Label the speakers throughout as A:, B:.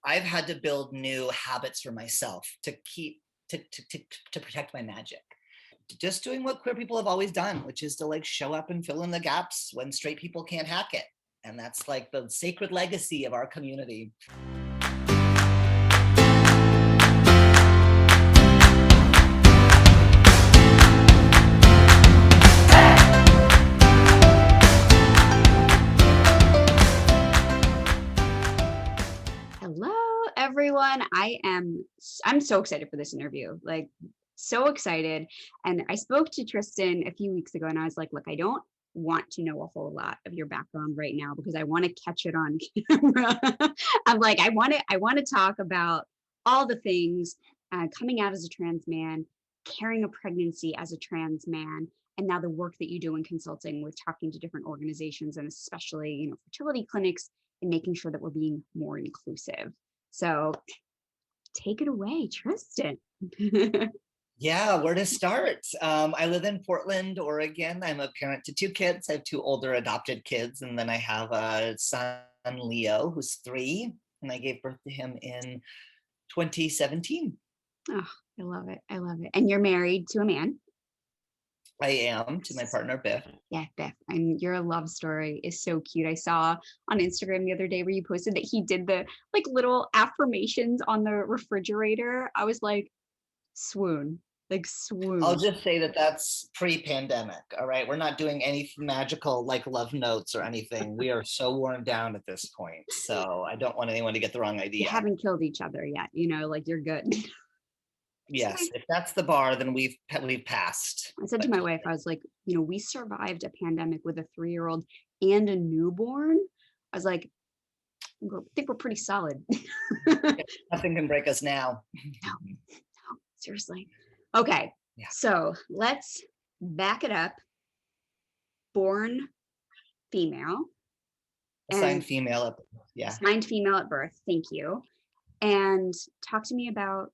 A: I've had to build new habits for myself to keep, to protect my magic. Just doing what queer people have always done, which is to like show up and fill in the gaps when straight people can't hack it. And that's like the sacred legacy of our community.
B: Hello, everyone. I'm so excited for this interview, like so excited. And I spoke to Tristan a few weeks ago and I was like, look, I don't want to know a whole lot of your background right now because I want to catch it on camera. I'm like, I want to talk about all the things, coming out as a trans man, carrying a pregnancy as a trans man, and now the work that you do in consulting with talking to different organizations and especially, fertility clinics and making sure that we're being more inclusive. So take it away, Tristan.
A: Yeah, where to start? I live in Portland, Oregon. I'm a parent to 2 kids. I have 2 older adopted kids, and then I have a son, Leo, who's 3, and I gave birth to him in 2017.
B: Oh, I love it. I love it. And you're married to a man.
A: I am, to my partner, Biff.
B: Yeah, Biff. And your love story is so cute. I saw on Instagram the other day where you posted that he did the like little affirmations on the refrigerator. I was like, swoon, like swoon.
A: I'll just say that that's pre-pandemic, all right? We're not doing any magical like love notes or anything. We are so worn down at this point. So I don't want anyone to get the wrong idea.
B: You haven't killed each other yet, like you're good.
A: Yes, if that's the bar, then we've passed.
B: I said to my wife, I was like, we survived a pandemic with a 3-year-old and a newborn. I was like, I think we're pretty solid.
A: Nothing can break us now.
B: No, seriously. Okay, yeah. So let's back it up. Born female.
A: Assigned female at birth, yeah.
B: Assigned female at birth, thank you. And talk to me about,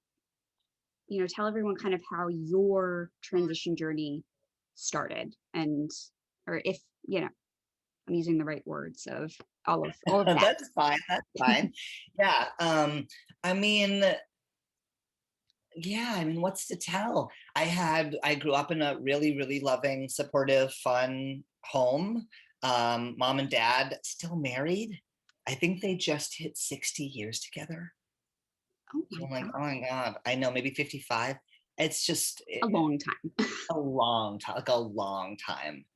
B: tell everyone kind of how your transition journey started or if, I'm using the right words of all of that.
A: That's fine. Yeah. What's to tell? I grew up in a really, really loving, supportive, fun home. Mom and dad still married. I think they just hit 60 years together. I'm like, oh my God, I know, maybe 55. It's just
B: a long time.
A: A long time.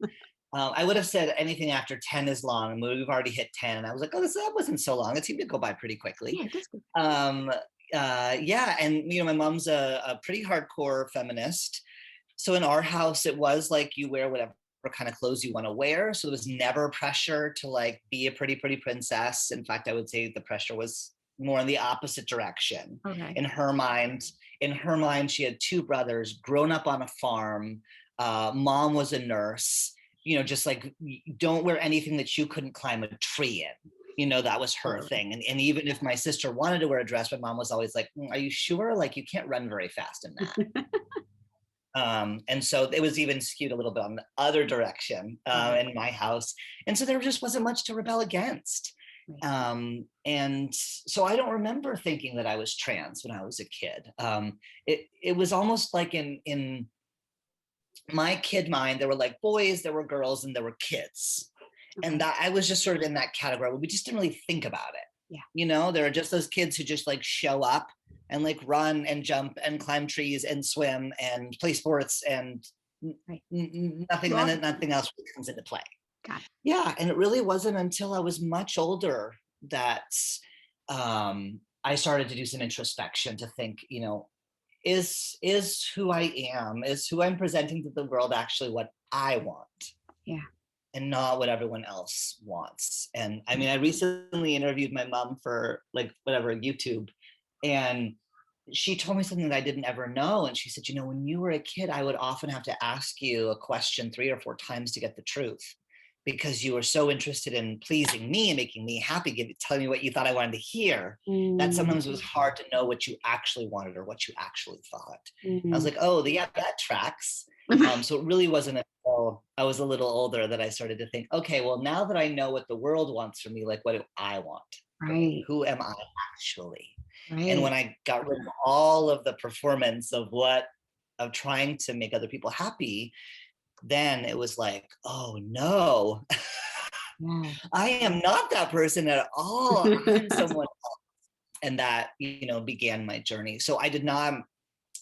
A: I would have said anything after 10 is long, and we've already hit 10. And I was like, oh, that wasn't so long. It seemed to go by pretty quickly.
B: Yeah, that's good.
A: And my mom's a pretty hardcore feminist. So in our house, it was like you wear whatever kind of clothes you want to wear. So there was never pressure to like be a pretty princess. In fact, I would say the pressure was more in the opposite direction.
B: Okay.
A: In her mind, she had 2 brothers, grown up on a farm. Mom was a nurse. Just like, don't wear anything that you couldn't climb a tree in. That was her thing. And even if my sister wanted to wear a dress, my mom was always like, are you sure? Like, you can't run very fast in that. And so it was even skewed a little bit on the other direction in my house. And so there just wasn't much to rebel against. And so I don't remember thinking that I was trans when I was a kid. It was almost like in my kid mind, there were like boys, there were girls, and there were kids. Okay. And that I was just sort of in that category where we just didn't really think about it.
B: Yeah.
A: There are just those kids who just like show up and like run and jump and climb trees and swim and play sports and nothing else comes into play. Yeah, and it really wasn't until I was much older that I started to do some introspection to think, is who I am, is who I'm presenting to the world actually what I want?
B: Yeah.
A: And not what everyone else wants. And I mean, I recently interviewed my mom for like YouTube, and she told me something that I didn't ever know. And she said, when you were a kid, I would often have to ask you a question 3 or 4 times to get the truth, because you were so interested in pleasing me and making me happy, telling me what you thought I wanted to hear, that sometimes it was hard to know what you actually wanted or what you actually thought. I was like, oh, yeah, that tracks. So it really wasn't until I was a little older that I started to think, okay, well, now that I know what the world wants from me, like, what do I want?
B: Right.
A: Who am I actually? And
B: Right.
A: when I got rid of all of the performance of trying to make other people happy, then it was like, oh no,
B: Yeah.
A: I am not that person at all. I'm someone else. And that, began my journey. So I did not,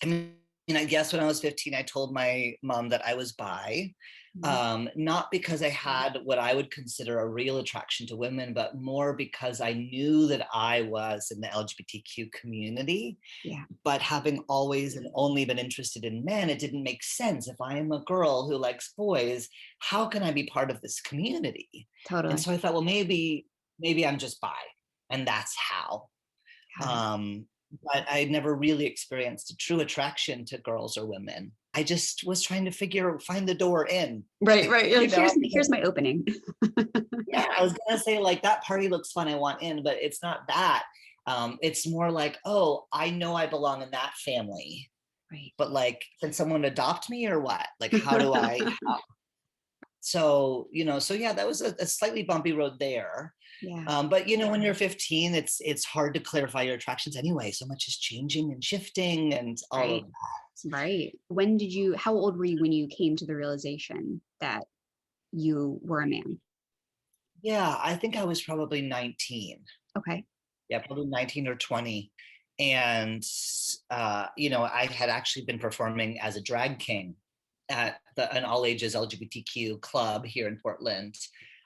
A: I mean, I guess when I was 15, I told my mom that I was bi, not because I had what I would consider a real attraction to women, but more because I knew that I was in the LGBTQ community.
B: Yeah.
A: But having always and only been interested in men, it didn't make sense. If I am a girl who likes boys, how can I be part of this community? And
B: Totally.
A: so I thought, well, maybe I'm just bi, and that's how.
B: Got it.
A: But I never really experienced a true attraction to girls or women. I just was trying to find the door in.
B: Right. You're like,
A: You know?
B: here's my opening.
A: Yeah, I was gonna say, like, that party looks fun, I want in, but it's not that. It's more like, oh, I know I belong in that family,
B: Right.
A: but like, can someone adopt me or what? Like, how do I? So yeah, that was a slightly bumpy road there.
B: Yeah.
A: But when you're 15, it's hard to clarify your attractions anyway. So much is changing and shifting and all of that.
B: Right. How old were you when you came to the realization that you were a man?
A: Yeah, I think I was probably 19.
B: Okay.
A: Yeah, probably 19 or 20. And I had actually been performing as a drag king at an all ages LGBTQ club here in Portland.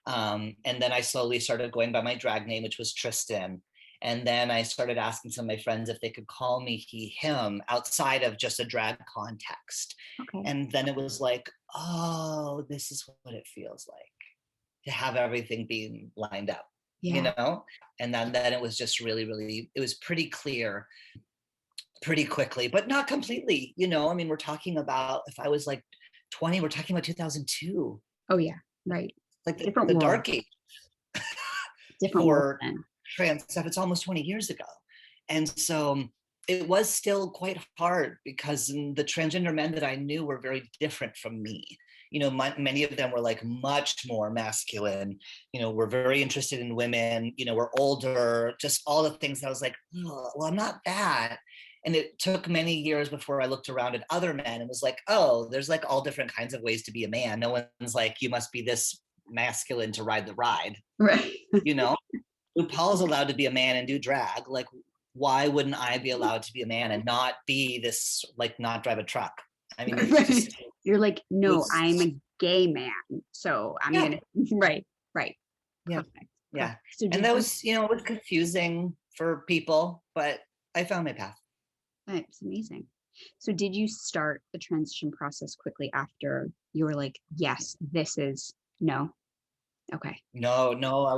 A: And then I slowly started going by my drag name, which was Tristan. And then I started asking some of my friends if they could call me he, him outside of just a drag context.
B: Okay.
A: And then it was like, oh, this is what it feels like to have everything being lined up,
B: Yeah.
A: And then it was just really, really, it was pretty clear pretty quickly, but not completely, I mean, we're talking about, if I was like 20, we're talking about 2002.
B: Oh yeah. Right.
A: Like
B: Different
A: the
B: world.
A: dark age
B: Different world
A: for
B: then.
A: trans stuff. It's almost 20 years ago. And so it was still quite hard because the transgender men that I knew were very different from me. Many of them were like much more masculine, were very interested in women, were older, just all the things that I was like, oh, well, I'm not that. And it took many years before I looked around at other men and was like, oh, there's like all different kinds of ways to be a man. No one's like, you must be this masculine to ride the ride.
B: Right.
A: RuPaul's allowed to be a man and do drag. Like, why wouldn't I be allowed to be a man and not be this, like, not drive a truck? I mean, it's just,
B: you're like, no, I'm a gay man, so I'm gonna right.
A: Yeah.
B: Perfect.
A: Yeah.
B: So
A: and that was, it was confusing for people, but I found my path.
B: It's amazing. So did you start the transition process quickly after you were like, yes, this is no? Okay.
A: No, I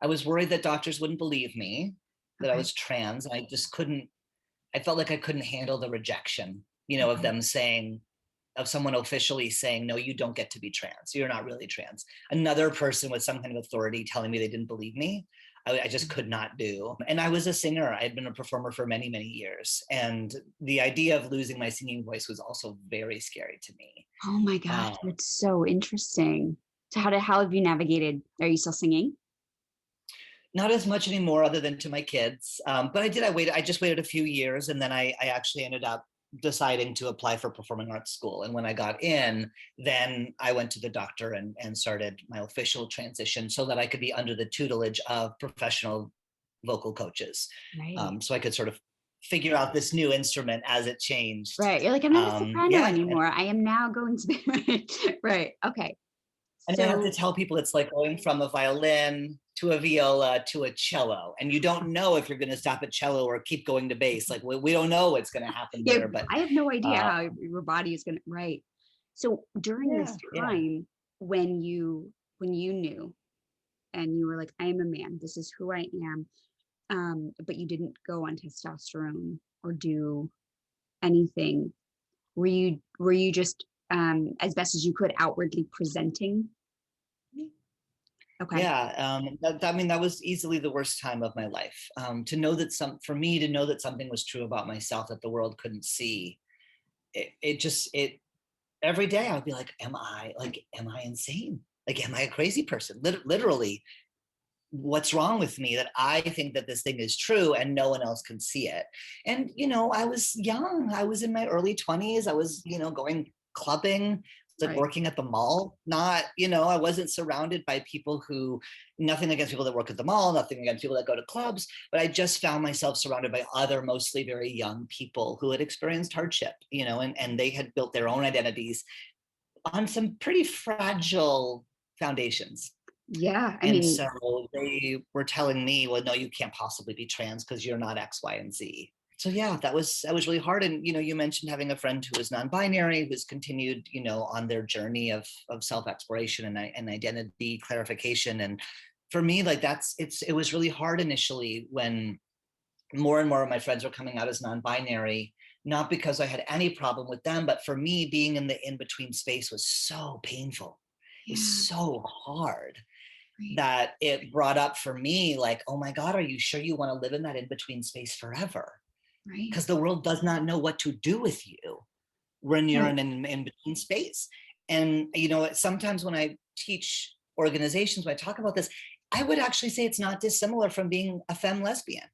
A: was worried that doctors wouldn't believe me, that I
B: Okay.
A: was trans. And I felt like I couldn't handle the rejection, of them saying, of someone officially saying, no, you don't get to be trans. You're not really trans. Another person with some kind of authority telling me they didn't believe me, I just could not do. And I was a singer. I had been a performer for many, many years. And the idea of losing my singing voice was also very scary to me.
B: Oh my gosh, that's so interesting. So how have you navigated? Are you still singing?
A: Not as much anymore, other than to my kids. But I just waited a few years, and then I actually ended up deciding to apply for performing arts school. And when I got in, then I went to the doctor and started my official transition so that I could be under the tutelage of professional vocal coaches.
B: Right.
A: So I could sort of figure out this new instrument as it changed.
B: Right. You're like, I'm not a soprano anymore. I am now going to be right. Okay.
A: And I have to tell people it's like going from a violin to a viola to a cello, and you don't know if you're going to stop at cello or keep going to bass. Like we don't know what's going to happen there. But
B: I have no idea how your body is going to. Right. So during this time, when you knew, and you were like, I am a man. This is who I am. But you didn't go on testosterone or do anything. Were you just as best as you could outwardly presenting? Okay.
A: Yeah, that was easily the worst time of my life. To know that something was true about myself that the world couldn't see, it every day I would be like, am I insane? Like, am I a crazy person? Literally, what's wrong with me that I think that this thing is true and no one else can see it. And, I was young. I was in my early 20s. I was, going clubbing, like
B: Right.
A: working at the mall. Not, I wasn't surrounded by people who, nothing against people that work at the mall, nothing against people that go to clubs, but I just found myself surrounded by other mostly very young people who had experienced hardship, and they had built their own identities on some pretty fragile foundations.
B: Yeah.
A: And so they were telling me, well, no, you can't possibly be trans because you're not X, Y, and Z. So yeah, that was really hard. And you mentioned having a friend who was non-binary, who's continued, on their journey of self-exploration and identity clarification. And for me, like it was really hard initially when more and more of my friends were coming out as non-binary, not because I had any problem with them, but for me, being in the in-between space was so painful. It was so hard that it brought up for me, like, oh my God, are you sure you want to live in that in-between space forever?
B: Right.
A: Because the world does not know what to do with you when you're in an in-between space. And, sometimes when I teach organizations, when I talk about this, I would actually say it's not dissimilar from being a femme lesbian.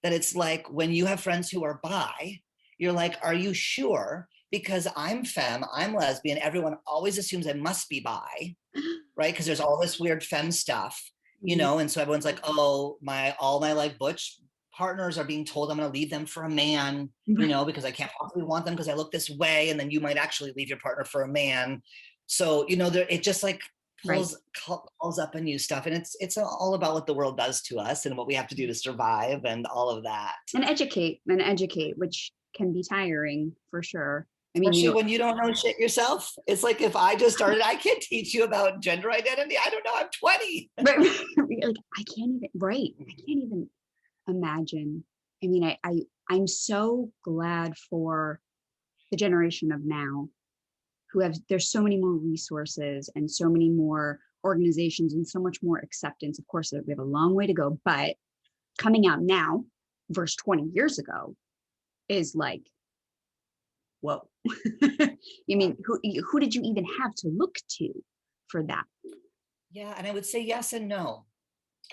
A: That it's like when you have friends who are bi, you're like, are you sure? Because I'm femme, I'm lesbian, everyone always assumes I must be bi, right? Because there's all this weird femme stuff, and so everyone's like, oh, all my like butch partners are being told I'm going to leave them for a man, because I can't possibly want them because I look this way, and then you might actually leave your partner for a man. So, it just like calls up a new stuff, and it's all about what the world does to us and what we have to do to survive and all of that.
B: And educate, which can be tiring for sure. I mean,
A: especially when you don't know shit yourself. It's like if I just started, I can't teach you about gender identity. I don't know. I'm 20.
B: Like I can't even imagine. I mean, I'm so glad for the generation of now there's so many more resources and so many more organizations and so much more acceptance. Of course, we have a long way to go, but coming out now versus 20 years ago is like, whoa. You mean, who did you even have to look to for that?
A: Yeah, and I would say yes and no.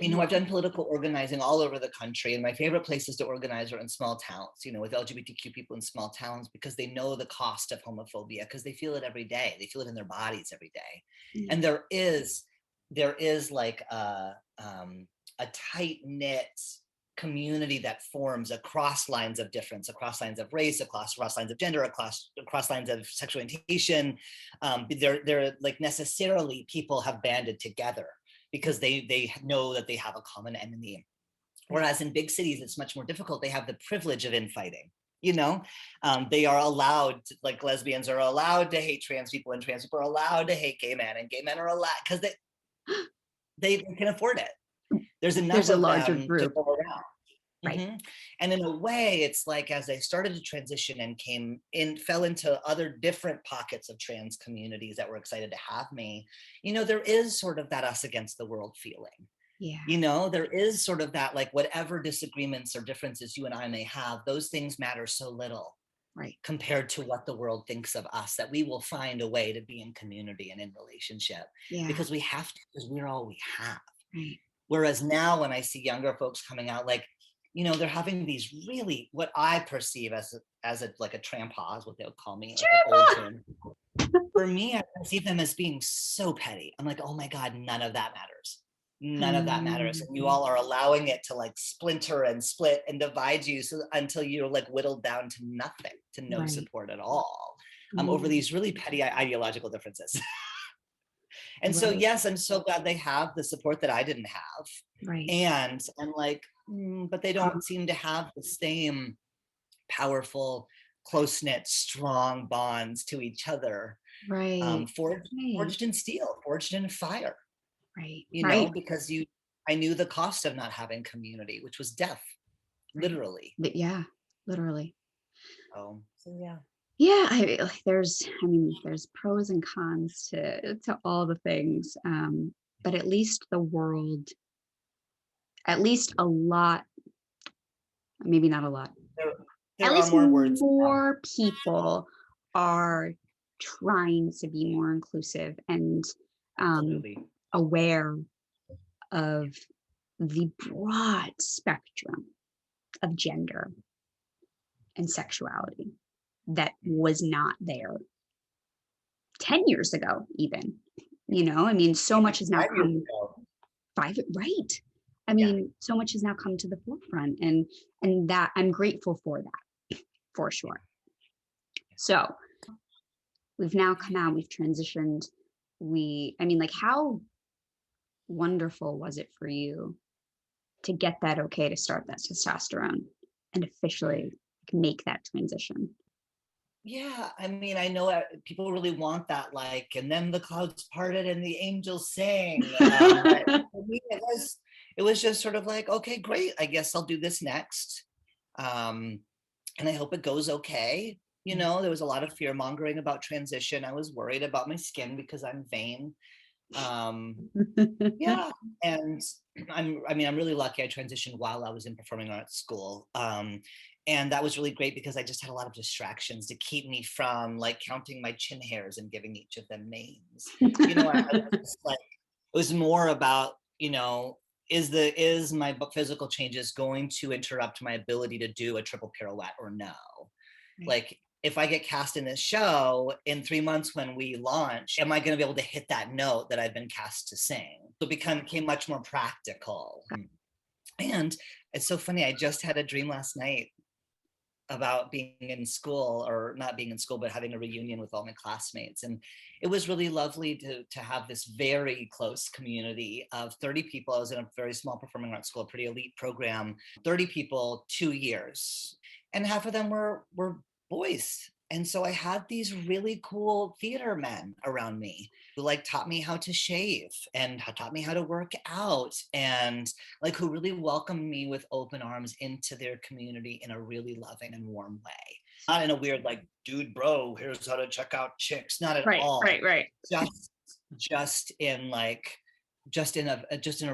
A: I've done political organizing all over the country, and my favorite places to organize are in small towns, with LGBTQ people in small towns, because they know the cost of homophobia, because they feel it every day. They feel it in their bodies every day. And there is like a tight-knit community that forms across lines of difference, across lines of race, across lines of gender, across lines of sexual orientation. They're like necessarily people have banded together because they know that they have a common enemy. Whereas in big cities, it's much more difficult. They have the privilege of infighting. They are allowed to, like lesbians are allowed to hate trans people, and trans people are allowed to hate gay men, and gay men are allowed because they can afford it. There's enough of
B: larger
A: them
B: group
A: to go around.
B: Right.
A: And in a way, it's like as I started to transition and fell into other different pockets of trans communities that were excited to have me, there is sort of that us against the world feeling.
B: Yeah.
A: There is sort of that, like, whatever disagreements or differences you and I may have, those things matter so little,
B: right,
A: compared to what the world thinks of us, that we will find a way to be in community and in relationship.
B: Yeah.
A: Because we have to, because we're all we have.
B: Right.
A: Whereas now when I see younger folks coming out, like, they're having these really, what I perceive as like a trampa is what they'll call me, like an old term. For me, I see them as being so petty. I'm like, oh my God, none of that matters. None of that matters. And you all are allowing it to like splinter and split and divide you until you're like whittled down to nothing, to no support at all, over these really petty ideological differences. And so, yes, I'm so glad they have the support that I didn't have.
B: Right.
A: And I'm like, but they don't seem to have the same powerful, close-knit, strong bonds to each other.
B: Right.
A: Forged in steel, forged in fire.
B: Right.
A: Because I knew the cost of not having community, which was death, literally.
B: But yeah, literally.
A: So yeah.
B: Yeah, there's pros and cons to all the things, but at least the world, at least a lot, maybe not a lot.
A: There
B: at
A: are
B: least
A: more words.
B: More people are trying to be more inclusive and aware of the broad spectrum of gender and sexuality that was not there 10 years ago, even. I mean, so much has now
A: 5 years
B: come
A: ago.
B: right. I
A: Yeah.
B: mean, so much has now come to the forefront, and that I'm grateful for that, for sure. So we've now come out, we've transitioned. Like, how wonderful was it for you to get that okay to start that testosterone and officially make that transition?
A: Yeah, I mean, I know people really want that, like, and then the clouds parted and the angels sang. But for me, it was just sort of like, okay, great. I guess I'll do this next, and I hope it goes okay. There was a lot of fear mongering about transition. I was worried about my skin because I'm vain. Yeah, and I'm really lucky. I transitioned while I was in performing arts school. And that was really great because I just had a lot of distractions to keep me from like counting my chin hairs and giving each of them names. I was just like, it was more about, is my physical changes going to interrupt my ability to do a triple pirouette or no?
B: Right.
A: Like, if I get cast in this show in 3 months when we launch, am I going to be able to hit that note that I've been cast to sing? So it became much more practical. And it's so funny. I just had a dream last night about being in school, or not being in school, but having a reunion with all my classmates. And it was really lovely to have this very close community of 30 people. I was in a very small performing arts school, a pretty elite program, 30 people, 2 years. And half of them were boys. And so I had these really cool theater men around me who like taught me how to shave and taught me how to work out, and like who really welcomed me with open arms into their community in a really loving and warm way. Not in a weird like, dude, bro, here's how to check out chicks. Not at all.
B: Right.
A: Just in a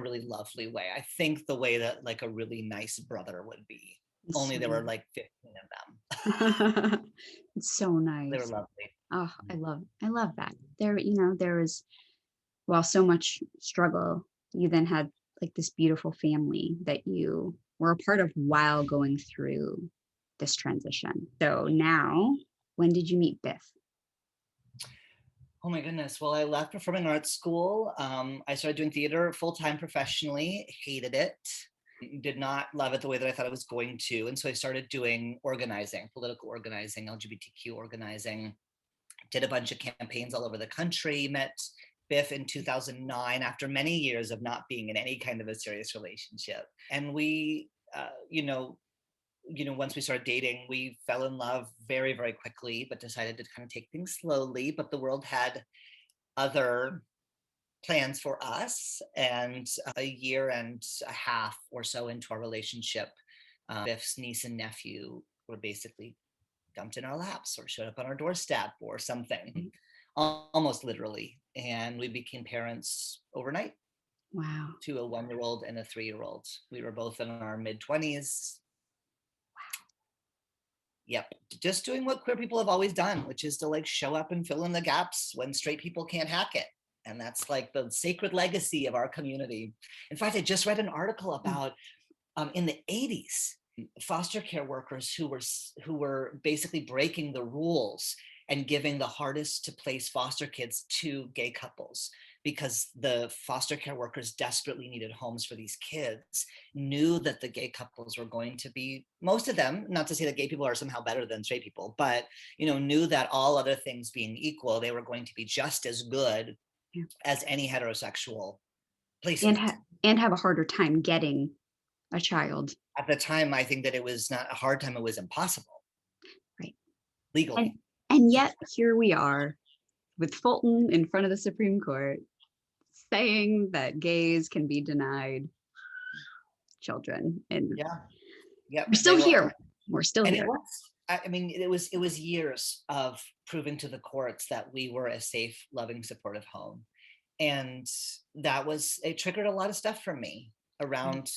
A: really lovely way. I think the way that like a really nice brother would be. Only there were like 15 of them.
B: It's so nice.
A: They were lovely.
B: Oh, I love that. There was, while so much struggle, you then had like this beautiful family that you were a part of while going through this transition. So now, when did you meet Biff?
A: Oh my goodness. Well, I left performing arts school. I started doing theater full-time professionally, hated it. Did not love it the way that I thought I was going to. And so I started doing organizing, political organizing, LGBTQ organizing, did a bunch of campaigns all over the country, met Biff in 2009 after many years of not being in any kind of a serious relationship. And we, once we started dating, we fell in love very, very quickly, but decided to kind of take things slowly. But the world had other plans for us. And a year and a half or so into our relationship, Biff's niece and nephew were basically dumped in our laps or showed up on our doorstep or something, almost literally. And we became parents overnight.
B: Wow.
A: To a 1-year-old and a 3-year-old. We were both in our mid-20s. Wow. Yep. Just doing what queer people have always done, which is to like show up and fill in the gaps when straight people can't hack it. And that's like the sacred legacy of our community. In fact, I just read an article about in the 80s, foster care workers who were basically breaking the rules and giving the hardest to place foster kids to gay couples, because the foster care workers desperately needed homes for these kids, knew that the gay couples were going to be, most of them, not to say that gay people are somehow better than straight people, but knew that all other things being equal, they were going to be just as good as any heterosexual placement.
B: And have a harder time getting a child.
A: At the time, I think that it was not a hard time, it was impossible.
B: Right.
A: Legally.
B: And yet here we are with Fulton in front of the Supreme Court saying that gays can be denied children. And we're still here. We're still here.
A: It was years of proving to the courts that we were a safe, loving, supportive home. And it triggered a lot of stuff for me around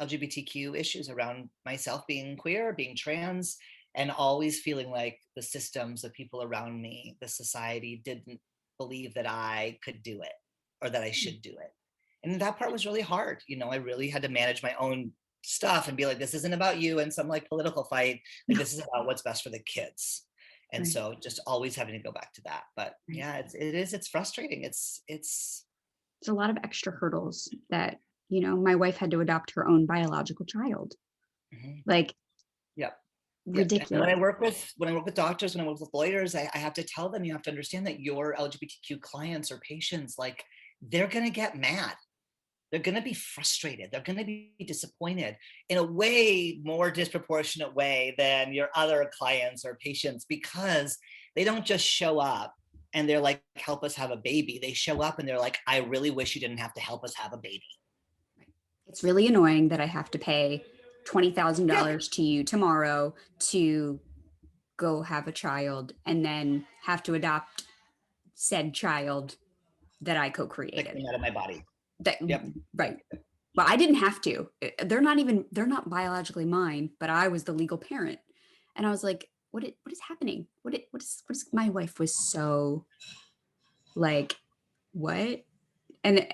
A: LGBTQ issues, around myself being queer, being trans, and always feeling like the systems, the people around me, the society didn't believe that I could do it or that I should do it. And that part was really hard. I really had to manage my own stuff and be like, this isn't about you and some like political fight. Like, this is about what's best for the kids. And
B: Right.
A: so just always having to go back to that. But
B: Right.
A: yeah, it's frustrating. It's
B: a lot of extra hurdles that, my wife had to adopt her own biological child.
A: Mhm.
B: Like,
A: Yep. Yep. And
B: ridiculous.
A: when I work with doctors, when I work with lawyers, I have to tell them, you have to understand that your LGBTQ clients or patients, like, they're going to get mad. They're going to be frustrated. They're going to be disappointed in a way more disproportionate way than your other clients or patients, because they don't just show up and they're like, help us have a baby. They show up and they're like, I really wish you didn't have to help us have a baby.
B: It's really annoying that I have to pay
A: Yeah.
B: $20,000 to you tomorrow to go have a child and then have to adopt said child that I
A: That
B: co-created.
A: came out of my body.
B: That,
A: Yep.
B: right. Well, I didn't have to. They're not biologically mine, but I was the legal parent. And I was like, what is happening? What is my wife was so like, what? And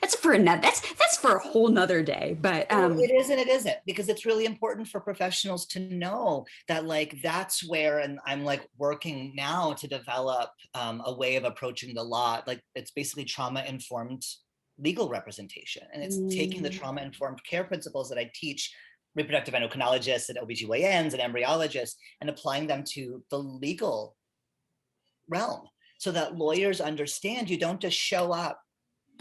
B: that's for a whole nother day. But
A: Well, it is and it isn't, because it's really important for professionals to know that, like, that's where, and I'm like working now to develop a way of approaching the law. Like, it's basically trauma-informed legal representation. And it's taking the trauma-informed care principles that I teach reproductive endocrinologists and OBGYNs and embryologists and applying them to the legal realm so that lawyers understand you don't just show up,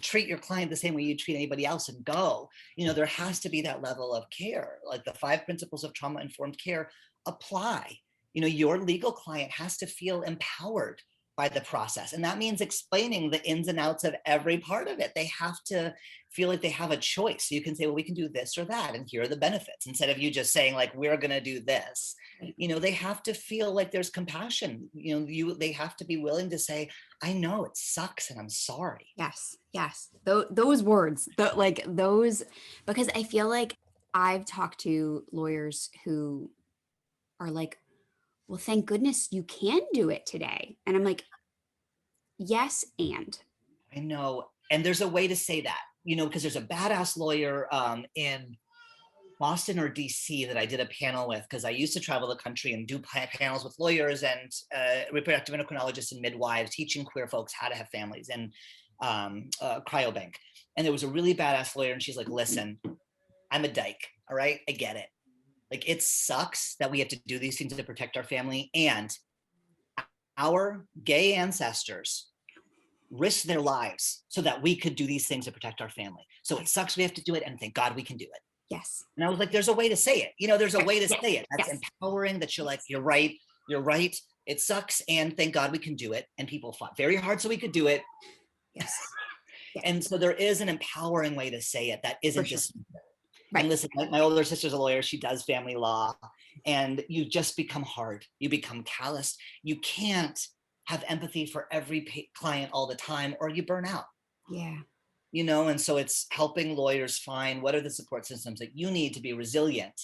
A: treat your client the same way you treat anybody else and go. There has to be that level of care. Like, the 5 principles of trauma-informed care apply. Your legal client has to feel empowered by the process. And that means explaining the ins and outs of every part of it. They have to feel like they have a choice. So you can say, well, we can do this or that, and here are the benefits, instead of you just saying, like, we're going to do this. They have to feel like there's compassion. They have to be willing to say, I know it sucks and I'm sorry.
B: yes. Those words, because I feel like I've talked to lawyers who are like, well, thank goodness you can do it today. And I'm like, yes, and
A: I know. And there's a way to say that, because there's a badass lawyer in Boston or DC that I did a panel with, because I used to travel the country and do panels with lawyers and reproductive endocrinologists and midwives, teaching queer folks how to have families, and cryobank. And there was a really badass lawyer, and she's like, listen, I'm a dyke. All right. I get it. Like, it sucks that we have to do these things to protect our family. And our gay ancestors risked their lives so that we could do these things to protect our family. So it sucks we have to do it, and thank God we can do it.
B: yes.
A: And I was like, there's a way to say it. There's a way to say it. That's
B: Yes.
A: empowering, that you're like, you're right. It sucks, and thank God we can do it. And people fought very hard so we could do it.
B: Yes.
A: And so there is an empowering way to say it that isn't
B: sure.
A: just
B: Right.
A: And listen, my older sister's a lawyer. She does family law, and you just become hard. You become callous. You can't have empathy for every client all the time, or you burn out.
B: Yeah.
A: And so it's helping lawyers find what are the support systems that you need to be resilient,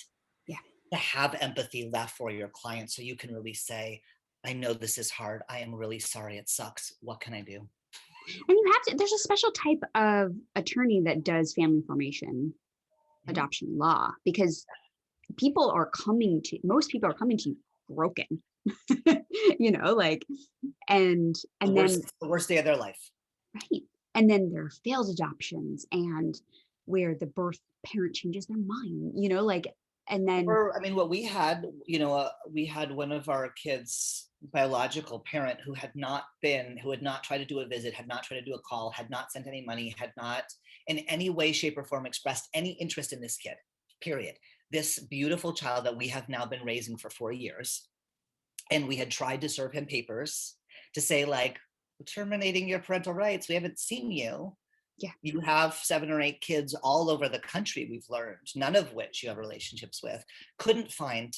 A: to have empathy left for your client, so you can really say, I know this is hard. I am really sorry. It sucks. What can I do?
B: And there's a special type of attorney that does family formation adoption law, because most people are coming to you broken, and
A: The worst day of their life.
B: right. And then there are failed adoptions, and where the birth parent changes their mind, and then
A: what we had, we had one of our kids' biological parent who had not tried to do a visit, had not tried to do a call, had not sent any money, had not in any way, shape, or form expressed any interest in this kid, period. This beautiful child that we have now been raising for 4 years. And we had tried to serve him papers to say, like, terminating your parental rights. We haven't seen you.
B: Yeah.
A: You have 7 or 8 kids all over the country, we've learned, none of which you have relationships with. Couldn't find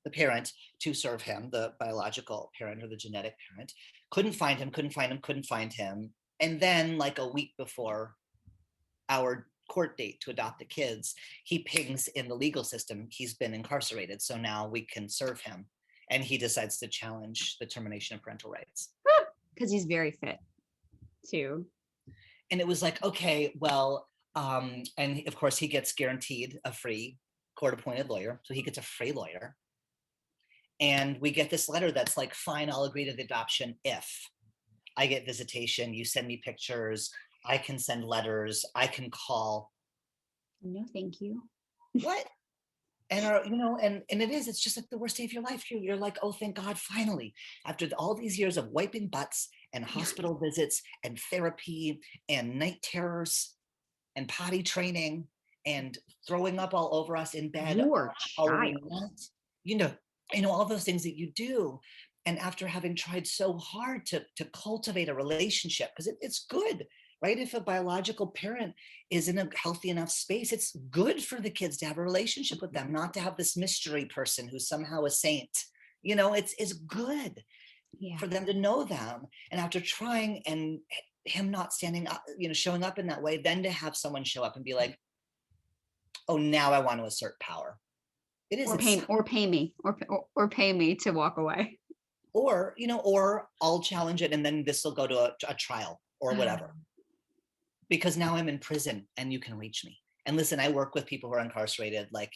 A: the parent to serve him, the biological parent or the genetic parent. Couldn't find him. And then, like, a week before our court date to adopt the kids, he pings in the legal system, he's been incarcerated, so now we can serve him. And he decides to challenge the termination of parental rights.
B: because he's very fit too.
A: And it was like, okay, well, and of course he gets guaranteed a free court-appointed lawyer. So he gets a free lawyer. And we get this letter that's like, fine, I'll agree to the adoption if I get visitation, you send me pictures, I can send letters, I can call.
B: No, thank you.
A: What? And it's just like the worst day of your life. You're like, oh, thank God, finally, after all these years of wiping butts and hospital visits and therapy and night terrors and potty training and throwing up all over us in bed.
B: Your
A: Halloween
B: child.
A: night, all those things that you do. And after having tried so hard to cultivate a relationship, because it's good, right? If a biological parent is in a healthy enough space, it's good for the kids to have a relationship with them, not to have this mystery person who's somehow a saint. It's good for them to know them. And after trying and him not standing up, showing up in that way, then to have someone show up and be like, oh, now I want to assert power. It is.
B: Or pay me to walk away.
A: Or I'll challenge it and then this will go to a trial or whatever. Because now I'm in prison and you can reach me. And listen, I work with people who are incarcerated. Like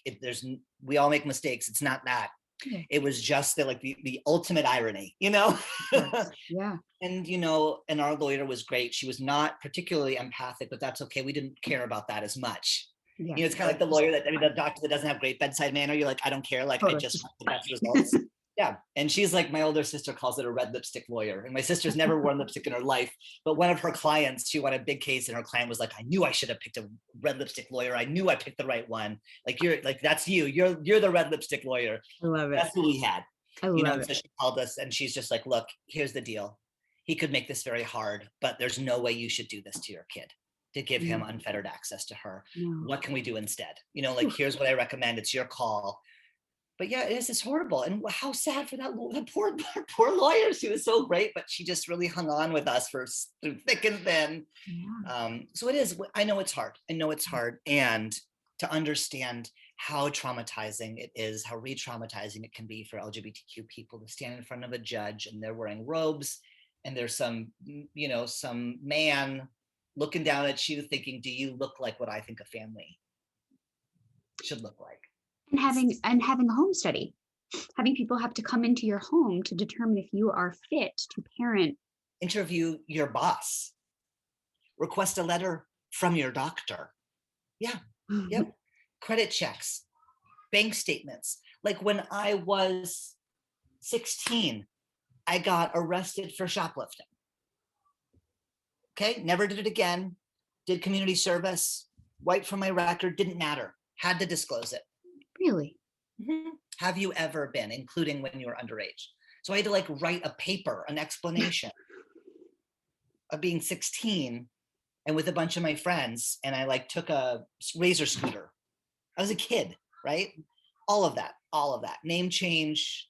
A: we all make mistakes. It's not that. Yeah. It was just the ultimate irony,
B: Yeah.
A: And, and our lawyer was great. She was not particularly empathic, but that's okay. We didn't care about that as much. Yeah. It's kind of like the lawyer the doctor that doesn't have great bedside manner. You're like, I don't care. Like, totally. I just want the best results. Yeah. And she's like, my older sister calls it a red lipstick lawyer. And my sister's never worn lipstick in her life. But one of her clients, she won a big case and her client was like, I knew I should have picked a red lipstick lawyer. I knew I picked the right one. Like, that's you. You're the red lipstick lawyer.
B: I love it.
A: That's who we had.
B: I love it.
A: So she called us and she's just like, look, here's the deal. He could make this very hard, but there's no way you should do this to your kid, to give him unfettered access to her. No. What can we do instead? Here's what I recommend. It's your call. But yeah, it's horrible. And how sad for the poor lawyer. She was so great, but she just really hung on with us through thick and thin. Yeah. So it is, I know it's hard. And to understand how traumatizing it is, how re-traumatizing it can be for LGBTQ people to stand in front of a judge and they're wearing robes and there's some man looking down at you thinking, do you look like what I think a family should look like?
B: And having a home study, having people have to come into your home to determine if you are fit to parent.
A: Interview your boss. Request a letter from your doctor. Yeah. Yep. Credit checks, bank statements. Like when I was 16, I got arrested for shoplifting. Okay, never did it again. Did community service, wiped from my record, didn't matter. Had to disclose it.
B: Really?
A: Mm-hmm. Have you ever been, including when you were underage? So I had to write a paper, an explanation of being 16 and with a bunch of my friends. And I took a razor scooter. I was a kid, right? All of that. Name change,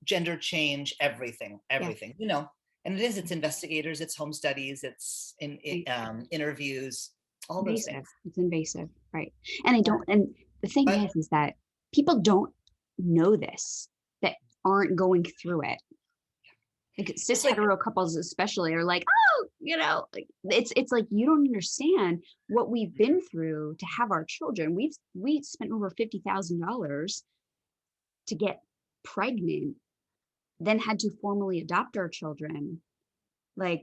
A: gender change, everything, yeah. And it's investigators, it's home studies, it's interviews, all those things.
B: It's invasive, right? And and the thing is that people don't know this, that aren't going through it. Like cis hetero couples especially are like, oh, it's like, you don't understand what we've been through to have our children. We spent over $50,000 to get pregnant, then had to formally adopt our children. When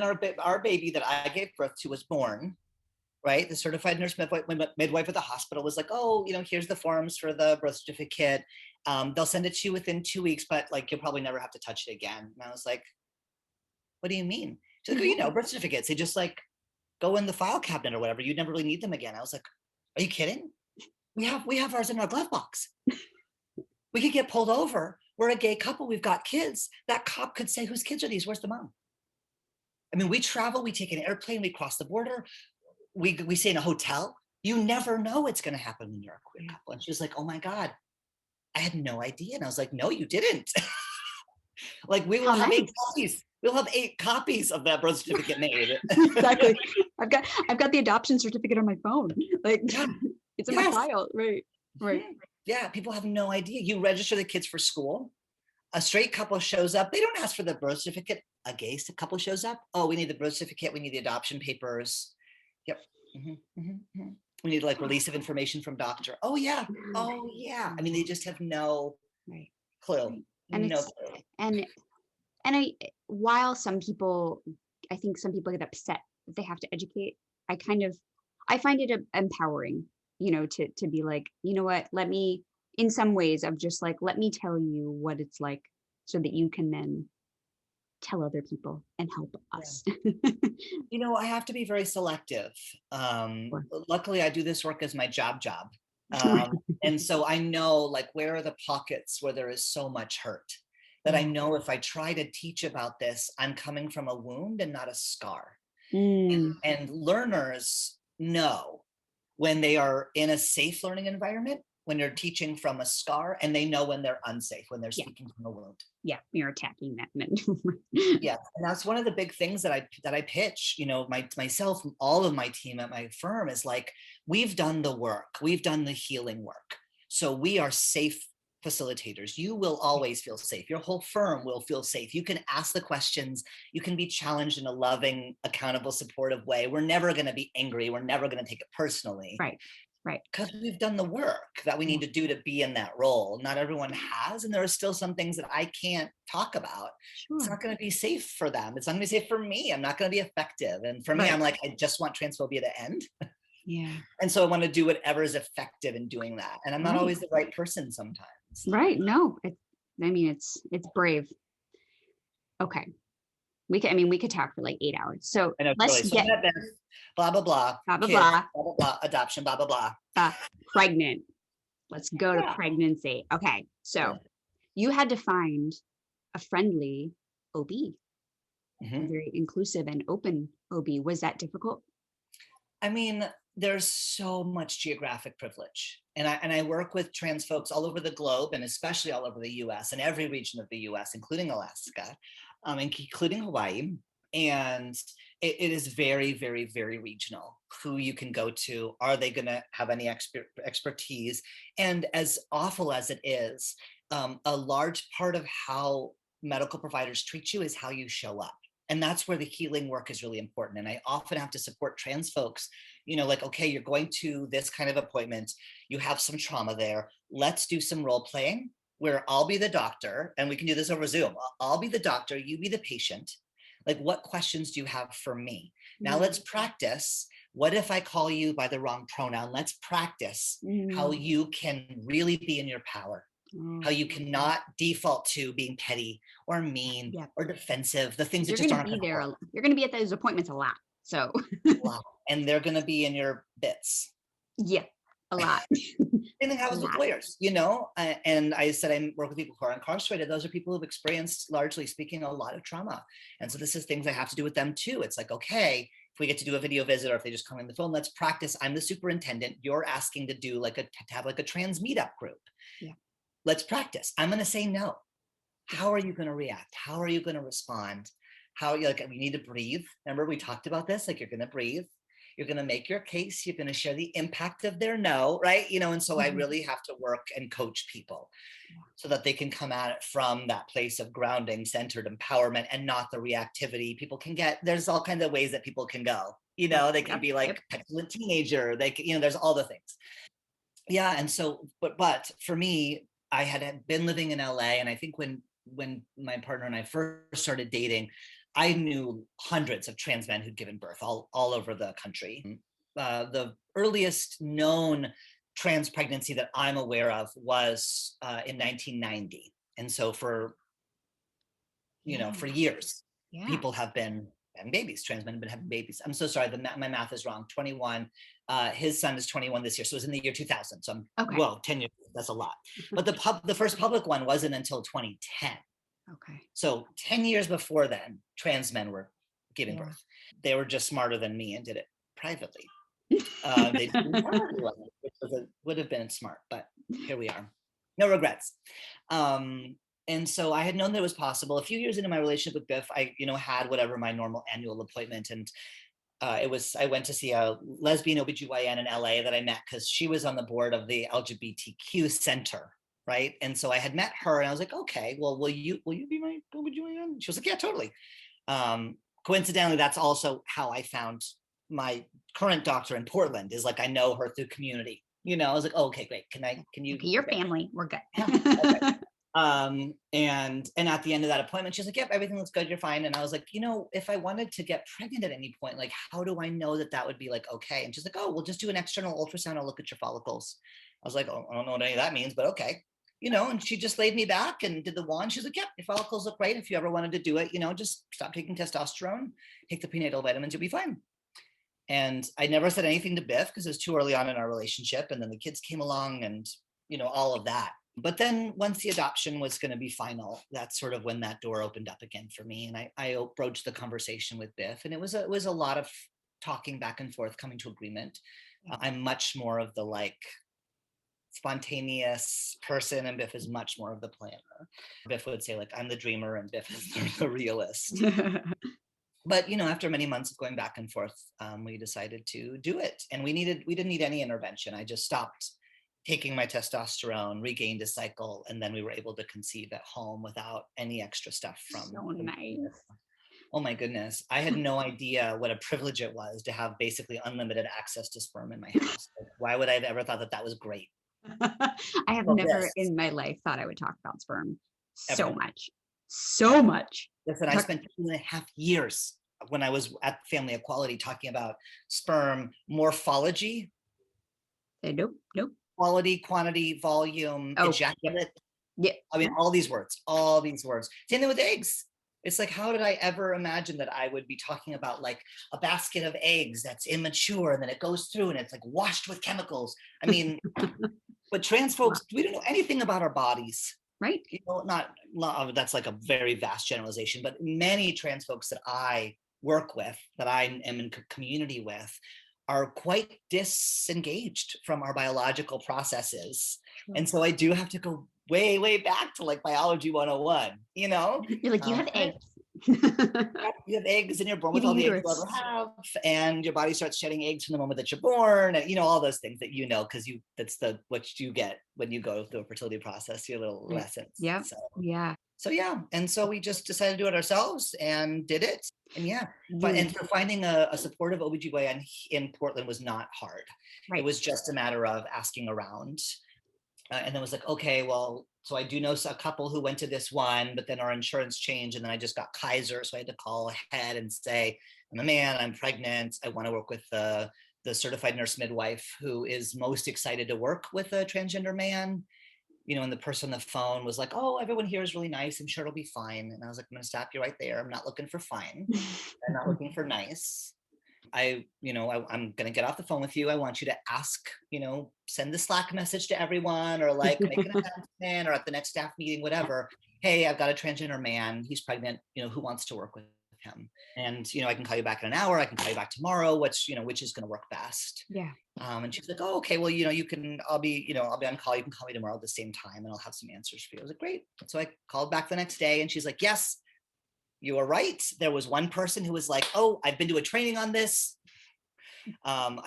A: our baby that I gave birth to was born, right? The certified nurse midwife at the hospital was like, oh, here's the forms for the birth certificate. They'll send it to you within 2 weeks, but you'll probably never have to touch it again. And I was like, what do you mean? She's like, birth certificates, they just go in the file cabinet or whatever. You'd never really need them again. I was like, are you kidding? We have ours in our glove box. We could get pulled over. We're a gay couple. We've got kids. That cop could say, whose kids are these? Where's the mom? I mean, we travel, we take an airplane, we cross the border. We stay in a hotel. You never know what's going to happen when you're a queer couple. And she was like, oh my God, I had no idea. And I was like, no, you didn't. We will have 8 copies. We'll have 8 copies of that birth certificate made.
B: Exactly. I've got the adoption certificate on my phone. It's in my file. Right.
A: Yeah. People have no idea. You register the kids for school. A straight couple shows up. They don't ask for the birth certificate a gay couple shows up. Oh, we need the birth certificate. We need the adoption papers. Yep. We need like release of information from doctor. Oh yeah. Oh yeah. I mean, they just have no clue.
B: Right. And
A: No
B: it's
A: clue.
B: and I while some people, I think some people get upset if they have to educate, I find it empowering, to be like, you know what, let me, in some ways of just like, let me tell you what it's like so that you can then tell other people and help us.
A: I have to be very selective.
B: Sure.
A: Luckily, I do this work as my job. And so I know like where are the pockets where there is so much hurt that I know if I try to teach about this, I'm coming from a wound and not a scar. And learners know when they are in a safe learning environment, when they're teaching from a scar, and they know when they're unsafe, when they're speaking from a wound.
B: Yeah, you're attacking that.
A: Yeah, and that's one of the big things that I pitch. Myself, all of my team at my firm is like, we've done the work, we've done the healing work, so we are safe facilitators. You will always feel safe. Your whole firm will feel safe. You can ask the questions. You can be challenged in a loving, accountable, supportive way. We're never going to be angry. We're never going to take it personally.
B: Right.
A: Because we've done the work that we need to do to be in that role. Not everyone has, and there are still some things that I can't talk about.
B: Sure.
A: It's not going to be safe for them. It's not going to be safe for me. I'm not going to be effective. And for me, I'm like, I just want transphobia to end.
B: Yeah.
A: And so I want to do whatever is effective in doing that. And I'm not always the right person sometimes.
B: Right. No, it's brave. Okay. We could talk for like 8 hours. So
A: I know,
B: let's get
A: blah, blah, blah,
B: blah, blah,
A: kids,
B: blah,
A: blah, blah, blah, adoption, blah, blah, blah.
B: Pregnant. Let's go to pregnancy. Okay. So you had to find a friendly OB, very inclusive and open OB. Was that difficult?
A: I mean, there's so much geographic privilege. And I work with trans folks all over the globe, and especially all over the US and every region of the US, including Alaska, including Hawaii. And it is very, very, very regional who you can go to. Are they going to have any expertise? And as awful as it is, a large part of how medical providers treat you is how you show up. And that's where the healing work is really important. And I often have to support trans folks, like, okay, you're going to this kind of appointment, you have some trauma there. Let's do some role playing where I'll be the doctor, and we can do this over Zoom. I'll be the doctor, you be the patient. Like, what questions do you have for me? Now let's practice. What if I call you by the wrong pronoun? Let's practice how you can really be in your power. How you cannot default to being petty or mean or defensive, the things that just aren't going to work.
B: You're going to be at those appointments a lot. So,
A: and they're going to be in your bits.
B: Yeah, a lot.
A: Same thing happens with lawyers, and I said, I work with people who are incarcerated. Those are people who've experienced, largely speaking, a lot of trauma. And so this is things I have to do with them too. It's like, okay, if we get to do a video visit, or if they just come in the phone, let's practice. I'm the superintendent. You're asking to do to have a trans meetup group. Yeah. Let's practice. I'm going to say no. How are you going to react? How are you going to respond? We need to breathe. Remember, we talked about this, like, you're going to breathe. You're going to make your case. You're going to share the impact of their no, right? And so I really have to work and coach people so that they can come at it from that place of grounding, centered empowerment, and not the reactivity people can get. There's all kinds of ways that people can go. They can be like petulant teenager. They can, there's all the things. Yeah. And so, but for me, I had been living in LA, and I think when my partner and I first started dating, I knew hundreds of trans men who'd given birth all over the country. The earliest known trans pregnancy that I'm aware of was in 1990. And so for years, people have been having babies. Trans men have been having babies. I'm so sorry, my math is wrong. 21. His son is 21 this year, so it was in the year 2000. So whoa, 10 years. That's a lot. But the first public one wasn't until 2010.
B: Okay.
A: So 10 years before then, trans men were giving birth. They were just smarter than me and did it privately. They didn't tell anyone, which would have been smart, but here we are. No regrets. And so I had known that it was possible. A few years into my relationship with Biff, I had whatever my normal annual appointment, and I went to see a lesbian OBGYN in LA that I met because she was on the board of the LGBTQ Center. Right. And so I had met her, and I was like, okay, well, will you be my OBGYN? She was like, yeah, totally. Coincidentally, that's also how I found my current doctor in Portland, is like, I know her through community. I was like, oh, okay, great. Can you?
B: Okay, your
A: Okay.
B: family, we're good.
A: Yeah, okay. And at the end of that appointment, she's like, yep, everything looks good, you're fine. And I was like, if I wanted to get pregnant at any point, like, how do I know that would be like okay? And she's like, oh, we'll just do an external ultrasound. I'll look at your follicles. I was like, oh, I don't know what any of that means, but okay. And she just laid me back and did the wand. She's like, yep, your follicles look great. If you ever wanted to do it, just stop taking testosterone, take the prenatal vitamins, you'll be fine. And I never said anything to Biff because it was too early on in our relationship. And then the kids came along and, all of that. But then once the adoption was going to be final, that's sort of when that door opened up again for me. And I broached the conversation with Biff, and it was a lot of talking back and forth, coming to agreement. I'm much more of the like spontaneous person, and Biff is much more of the planner. Biff would say like, I'm the dreamer and Biff is the realist. But after many months of going back and forth, we decided to do it, and we didn't need any intervention. I just stopped taking my testosterone, regained a cycle, and then we were able to conceive at home without any extra stuff from.
B: So nice.
A: Oh my goodness. I had no idea what a privilege it was to have basically unlimited access to sperm in my house. Like, why would I have ever thought that was great?
B: I have never in my life thought I would talk about sperm
A: Ever.
B: so much.
A: Listen, I spent 2.5 years when I was at Family Equality talking about sperm morphology.
B: Nope.
A: Quality, quantity, volume, ejaculate.
B: Yeah.
A: I mean, all these words. Same thing with eggs. It's like, how did I ever imagine that I would be talking about like a basket of eggs that's immature and then it goes through and it's like washed with chemicals? I mean, but trans folks, we don't know anything about our bodies.
B: Right.
A: Not that's like a very vast generalization, but many trans folks that I work with, that I am in community with, are quite disengaged from our biological processes. Sure. And so I do have to go way, way back to like biology 101,
B: You're like, you have eggs.
A: You have eggs and you're born with all the eggs you'll ever have, and your body starts shedding eggs from the moment that you're born, and all those things that because that's what you get when you go through a fertility process, your little lessons.
B: Yeah.
A: So and so we just decided to do it ourselves and did it. And so finding a supportive OBGYN in Portland was not hard. Right. It was just a matter of asking around. And then it was like, okay, well, so I do know a couple who went to this one, but then our insurance changed, and then I just got Kaiser. So I had to call ahead and say, I'm a man, I'm pregnant. I want to work with the certified nurse midwife who is most excited to work with a transgender man. And the person on the phone was like, oh, everyone here is really nice. I'm sure it'll be fine. And I was like, I'm going to stop you right there. I'm not looking for fine. I'm not looking for nice. I'm going to get off the phone with you. I want you to ask, send the Slack message to everyone, or like make an announcement, or at the next staff meeting, whatever. Hey, I've got a transgender man. He's pregnant. Who wants to work with him? And, I can call you back in an hour. I can call you back tomorrow. Which is going to work best. Yeah. And she's like, oh, okay, well, I'll be on call. You can call me tomorrow at the same time and I'll have some answers for you. I was like, great. So I called back the next day and she's like, yes, you are right. There was one person who was like, oh, I've been to a training on this. I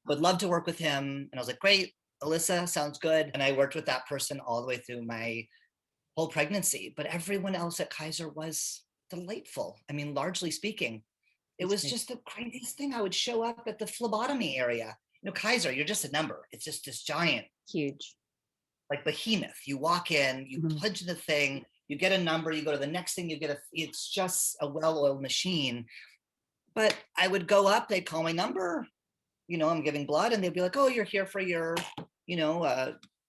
A: would love to work with him. And I was like, great, Alyssa, sounds good. And I worked with that person all the way through my whole pregnancy. But everyone else at Kaiser was delightful. I mean, largely speaking, it was just the craziest thing. I would show up at the phlebotomy area. Kaiser, you're just a number. It's just this giant,
B: huge,
A: like behemoth. You walk in, you plunge the thing, you get a number, you go to the next thing, it's just a well-oiled machine. But I would go up, they'd call my number, I'm giving blood, and they'd be like, oh, you're here for your,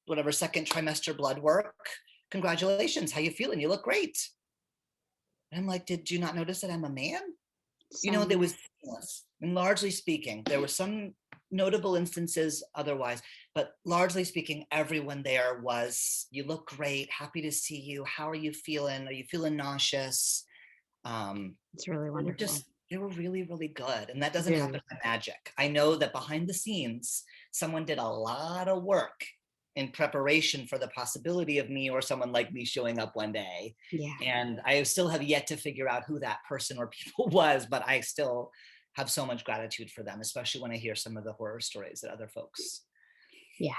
A: whatever, second trimester blood work. Congratulations, how you feeling? You look great. And I'm like, did you not notice that I'm a man? There was, and largely speaking, there were some notable instances otherwise, but largely speaking, everyone there was, you look great, happy to see you. How are you feeling? Are you feeling nauseous?
B: It's really wonderful.
A: They were really, really good. And that doesn't happen by magic. I know that behind the scenes, someone did a lot of work in preparation for the possibility of me or someone like me showing up one day. Yeah. And I still have yet to figure out who that person or people was, but I still have so much gratitude for them, especially when I hear some of the horror stories that other folks.
B: Yeah.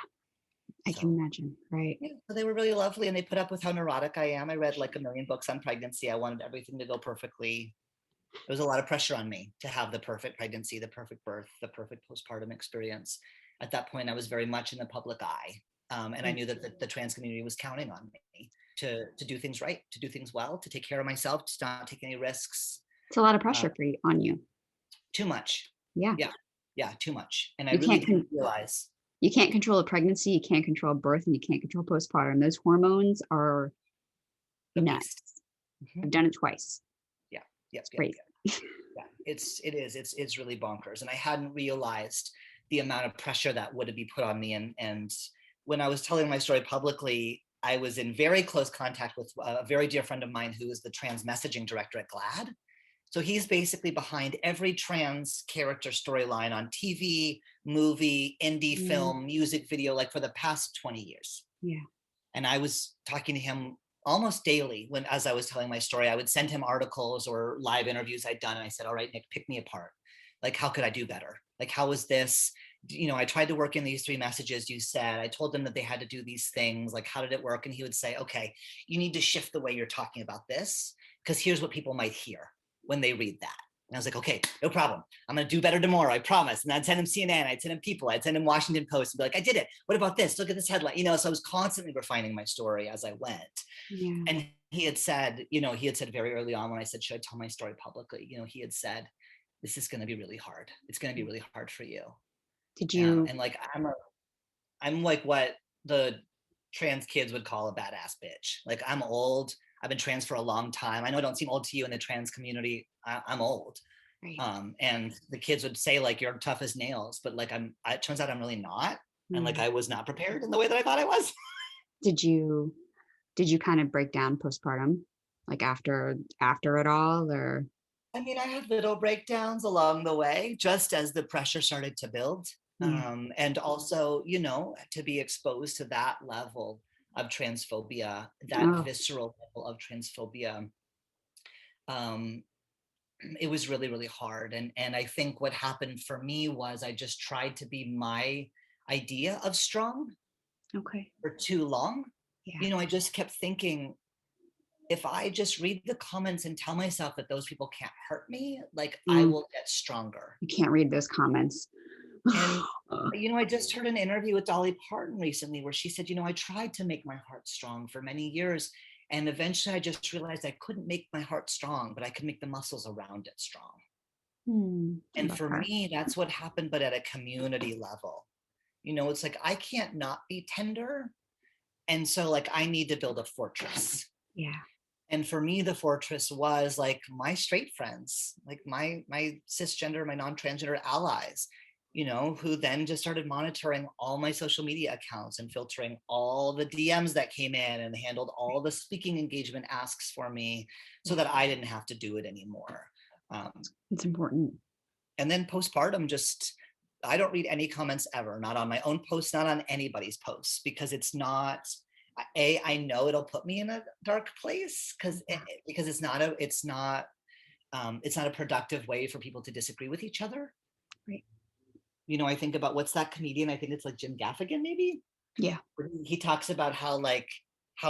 B: I can imagine, right?
A: Yeah, so they were really lovely, and they put up with how neurotic I am. I read like a million books on pregnancy. I wanted everything to go perfectly. There was a lot of pressure on me to have the perfect pregnancy, the perfect birth, the perfect postpartum experience. At that point, I was very much in the public eye. And I knew that the trans community was counting on me to do things right, to do things well, to take care of myself, to not take any risks.
B: It's a lot of
A: Uh,
B: pressure on you.
A: Too much.
B: Yeah.
A: Yeah. Yeah. Too much. And I
B: You
A: really
B: can't
A: didn't realize
B: you can't control a pregnancy, you can't control birth, and you can't control postpartum. Those hormones are
A: the
B: nuts.
A: beast. Mhm.
B: I've done it twice.
A: Yeah. Yep.
B: It's
A: Yep.
B: crazy.
A: Yep. Yeah. It's really bonkers. And I hadn't realized the amount of pressure that would be put on me. And when I was telling my story publicly, I was in very close contact with a very dear friend of mine who is the trans messaging director at GLAAD. So he's basically behind every trans character storyline on TV, movie, indie film, music video, like for the past 20 years.
B: Yeah.
A: And I was talking to him almost daily as I was telling my story. I would send him articles or live interviews I'd done. And I said, all right, Nick, pick me apart. Like, how could I do better? Like, how was this? I tried to work in these 3 messages you said. I told them that they had to do these things. Like, how did it work? And he would say, okay, you need to shift the way you're talking about this, because here's what people might hear when they read that. And I was like, okay, no problem. I'm going to do better tomorrow. I promise. And I'd send him CNN. I'd send him People. I'd send him Washington Post and be like, I did it. What about this? Look at this headline. So I was constantly refining my story as I went.
B: Yeah.
A: And he had said very early on when I said, should I tell my story publicly? He had said, this is going to be really hard. It's going to be really hard for you.
B: Did you?
A: And like, I'm like what the trans kids would call a badass bitch. Like, I'm old. I've been trans for a long time. I know it don't seem old to you in the trans community. I'm old.
B: Right.
A: And the kids would say like, you're tough as nails, but like it turns out I'm really not. And like, I was not prepared in the way that I thought I was.
B: Did you kind of break down postpartum, like after it all, or?
A: I mean, I had little breakdowns along the way, just as the pressure started to build.
B: Yeah.
A: And also, to be exposed to that level of transphobia, that visceral level of transphobia, it was really, really hard. And I think what happened for me was I just tried to be my idea of strong for too long.
B: Yeah.
A: I just kept thinking, if I just read the comments and tell myself that those people can't hurt me, like I will get stronger.
B: You can't read those comments.
A: And I just heard an interview with Dolly Parton recently where she said, I tried to make my heart strong for many years. And eventually I just realized I couldn't make my heart strong, but I could make the muscles around it strong. And for me, that's what happened, but at a community level. It's like, I can't not be tender. And so like, I need to build a fortress.
B: Yeah.
A: And for me, the fortress was like my straight friends, like my cisgender, my non-transgender allies, who then just started monitoring all my social media accounts and filtering all the DMs that came in and handled all the speaking engagement asks for me so that I didn't have to do it anymore.
B: It's important.
A: And then postpartum, I don't read any comments ever, not on my own posts, not on anybody's posts, because it's not, I know it'll put me in a dark place because it's not a productive way for people to disagree with each other.
B: Right.
A: I think about, what's that comedian? I think it's like Jim Gaffigan, maybe.
B: Yeah.
A: He talks about how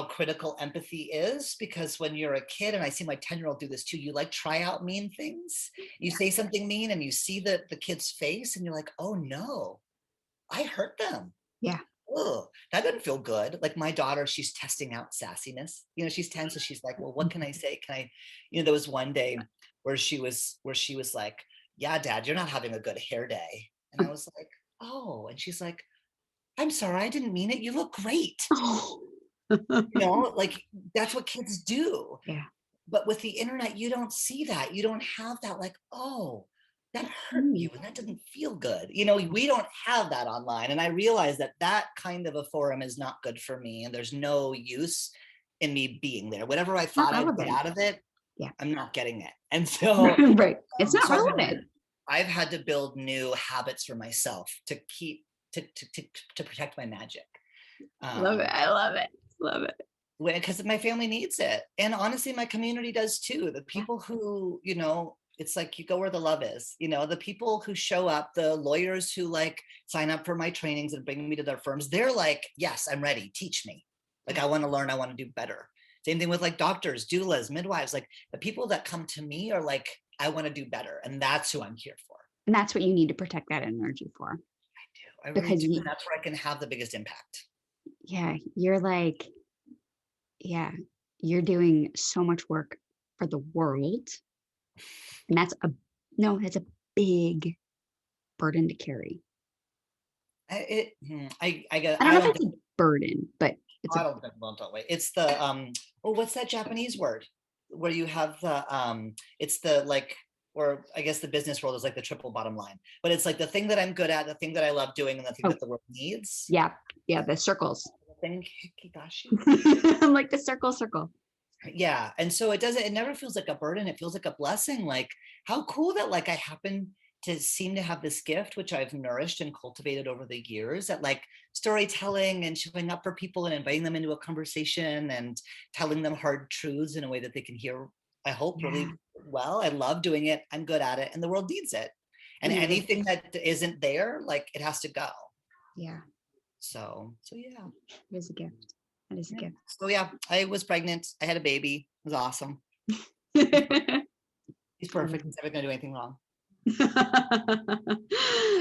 A: critical empathy is, because when you're a kid, and I see my 10-year-old do this too, you like try out mean things. You say something mean and you see the kid's face and you're like, oh no, I hurt them.
B: Yeah.
A: Oh, that doesn't feel good. Like my daughter, she's testing out sassiness. She's 10, so she's like, well, what can I say? Can I, there was one day where she was like, yeah, Dad, you're not having a good hair day. And I was like, oh, and she's like, I'm sorry, I didn't mean it. You look great. Like that's what kids do.
B: Yeah.
A: But with the internet, you don't see that. You don't have that, like, oh, that hurt you and that doesn't feel good. We don't have that online. And I realized that kind of a forum is not good for me. And there's no use in me being there. Whatever I thought I'd get out of it, I'm not getting it. And so
B: right. It's not relevant.
A: I've had to build new habits for myself to keep to protect my magic.
B: Love it. I love it. Love it.
A: Because my family needs it. And honestly, my community does too. The people who, It's like you go where the love is, you know, the people who show up, the lawyers who like sign up for my trainings and bring me to their firms, they're like, yes, I'm ready, teach me. Like, I want to learn, I want to do better. Same thing with like doctors, doulas, midwives, like the people that come to me are like, I want to do better. And that's who I'm here for.
B: And that's what you need to protect that energy for.
A: I really
B: Because
A: do. And that's where I can have the biggest impact.
B: yeah, you're like, yeah, you're doing so much work for the world. And that's a big burden to carry.
A: I
B: I don't know if it's a burden, but it's
A: I don't think that way. It's the oh, what's that Japanese word where you have the it's the like, or I guess the business world is like the triple bottom line, but it's like the thing that I'm good at, the thing that I love doing, and the thing that the world needs.
B: Yeah, the circles.
A: The thing,
B: I'm like the circle.
A: Yeah, and so it never feels like a burden. It feels like a blessing. Like, how cool that like I happen to seem to have this gift, which I've nourished and cultivated over the years, at like storytelling and showing up for people and inviting them into a conversation and telling them hard truths in a way that they can hear, I hope, really well. I love doing it. I'm good at it, and the world needs it. And anything that isn't there, like, it has to go.
B: Yeah.
A: So yeah.
B: It is a gift. It is a gift.
A: So yeah, I was pregnant. I had a baby. It was awesome. He's perfect. He's never gonna do anything wrong.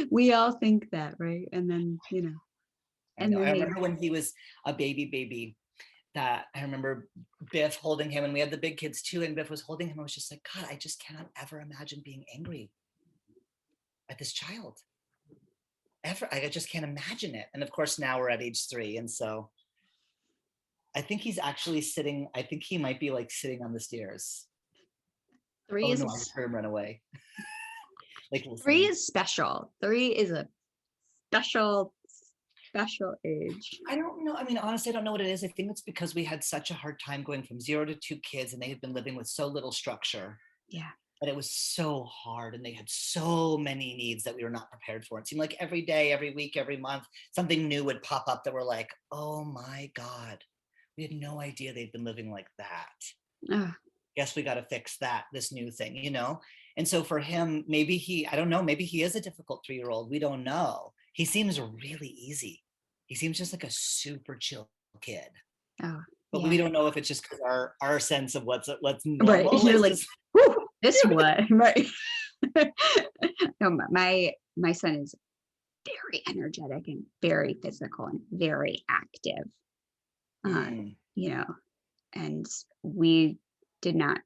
B: We all think that, right? And then, you know.
A: And I remember when he was a baby, that I remember Biff holding him, and we had the big kids too, and Biff was holding him. I was just like, God, I just cannot ever imagine being angry at this child. Ever. I just can't imagine it. And of course, now we're at age 3. And so I think he's actually sitting, I think he might be like sitting on the stairs.
B: 3 is
A: no, I heard him run away. Like,
B: 3 is special. 3 is a special age.
A: I don't know. I mean, honestly, I don't know what it is. I think it's because we had such a hard time going from 0 to 2 kids, and they had been living with so little structure.
B: Yeah.
A: But it was so hard, and they had so many needs that we were not prepared for. It seemed like every day, every week, every month, something new would pop up that we're like, oh my God, we had no idea they'd been living like that. Guess we got to fix that, this new thing, you know? And so for him, maybe I don't know, maybe he is a difficult 3-year-old. We don't know. He seems really easy. He seems just like a super chill kid.
B: Oh,
A: but we don't know if it's just because our sense of what's normal.
B: Right. You're like, this one, right? No, my son is very energetic and very physical and very active. You know, and we did not,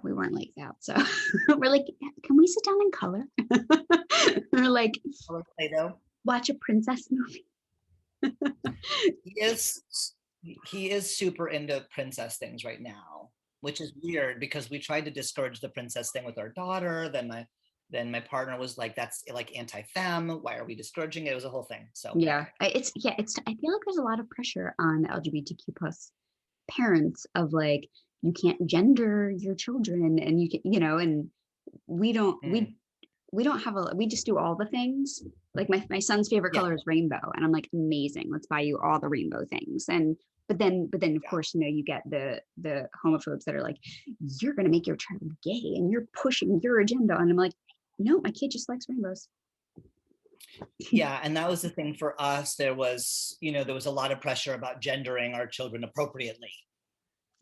B: we weren't like that. So we're like, can we sit down and color? We're like, watch a princess movie.
A: He is super into princess things right now, which is weird because we tried to discourage the princess thing with our daughter. Then my partner was like, that's like anti-femme. Why are we discouraging it? It was a whole thing. So
B: it's I feel like there's a lot of pressure on the LGBTQ plus parents of like, you can't gender your children, and you can, you know, and we don't we just do all the things. Like my son's favorite color is rainbow, and I'm like, amazing, let's buy you all the rainbow things. And but then of course, you know, you get the homophobes that are like, you're gonna make your child gay and you're pushing your agenda. And I'm like, no, my kid just likes rainbows.
A: Yeah, and that was the thing for us. There was a lot of pressure about gendering our children appropriately.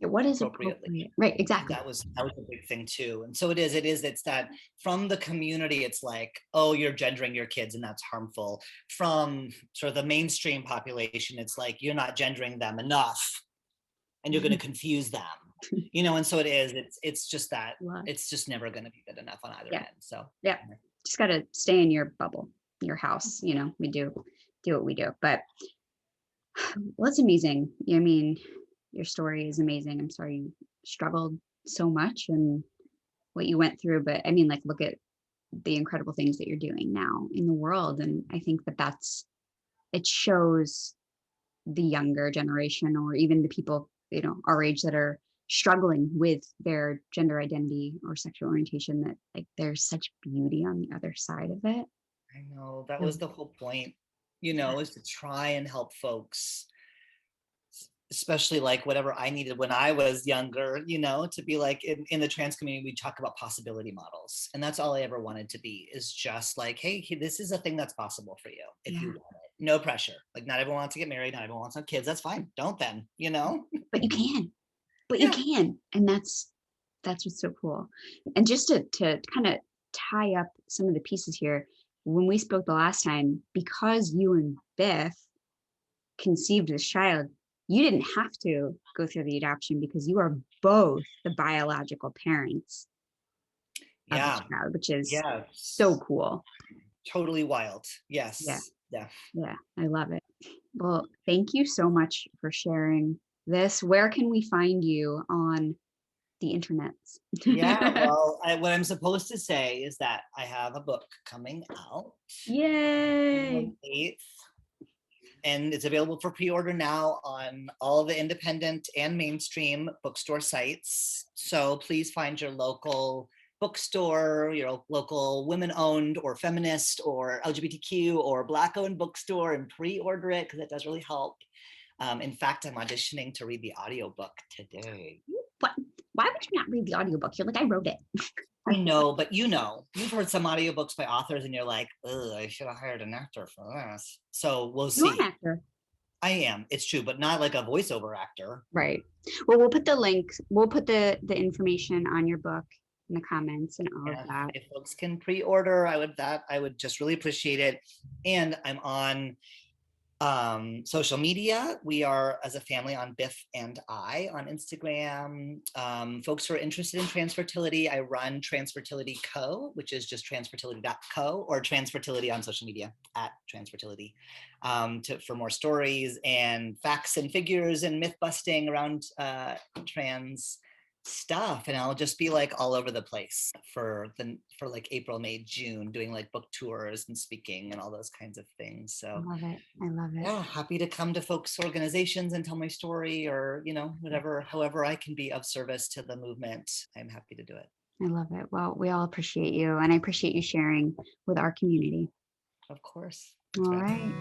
B: What is appropriate? Right, exactly.
A: That was a big thing too. And so it's that from the community, it's like, oh, you're gendering your kids and that's harmful. From sort of the mainstream population, it's like, you're not gendering them enough and you're going to confuse them, you know. And so it's just that it's just never going to be good enough on either end. So
B: just got to stay in your bubble, your house, you know. We do what we do. But well, it's amazing. I mean, your story is amazing. I'm sorry you struggled so much and what you went through, but I mean, like, look at the incredible things that you're doing now in the world. And I think it shows the younger generation, or even the people, you know, our age, that are struggling with their gender identity or sexual orientation, that like there's such beauty on the other side of it.
A: I know, that was the whole point, you know, is to try and help folks especially like whatever I needed when I was younger, you know, to be like in the trans community, we talk about possibility models. And that's all I ever wanted to be, is just like, hey, this is a thing that's possible for you if you want it. No pressure. Like, not everyone wants to get married, not everyone wants to have kids. That's fine. Don't then, you know?
B: But you can. But you can. And that's what's so cool. And just to kind of tie up some of the pieces here, when we spoke the last time, because you and Biff conceived this child, you didn't have to go through the adoption because you are both the biological parents of the child, which is so cool.
A: Totally wild.
B: Yeah.
A: Yes. Yeah.
B: Yeah. I love it. Well, thank you so much for sharing this. Where can we find you on the internets?
A: Yeah. Well, what I'm supposed to say is that I have a book coming out.
B: Yay.
A: On the 8th. And it's available for pre-order now on all the independent and mainstream bookstore sites. So please find your local bookstore, your local women-owned or feminist or LGBTQ or Black-owned bookstore, and pre-order it, because it does really help. In fact, I'm auditioning to read the audiobook today.
B: What? Why would you not read the audiobook? You're like, I wrote it.
A: I know, but you know, you've heard some audiobooks by authors and you're like, ugh, I should have hired an actor for this. So we'll see.
B: You're an actor.
A: I am, it's true, but not like a voiceover actor.
B: Right. Well, we'll put the links, we'll put the information on your book in the comments and all of that.
A: If folks can pre-order, I would just really appreciate it. And I'm on social media. We are, as a family, on Biff and I on Instagram. Folks who are interested in trans fertility, I run Transfertility Co., which is just transfertility.co, or transfertility on social media at transfertility, for more stories and facts and figures and myth busting around trans stuff. And I'll just be like all over the place for like April, May, June, doing like book tours and speaking and all those kinds of things. So
B: I love it. I love it.
A: Yeah, happy to come to folks' organizations and tell my story, or, you know, whatever, however I can be of service to the movement. I'm happy to do it.
B: I love it. Well, we all appreciate you, and I appreciate you sharing with our community.
A: Of course.
B: All right.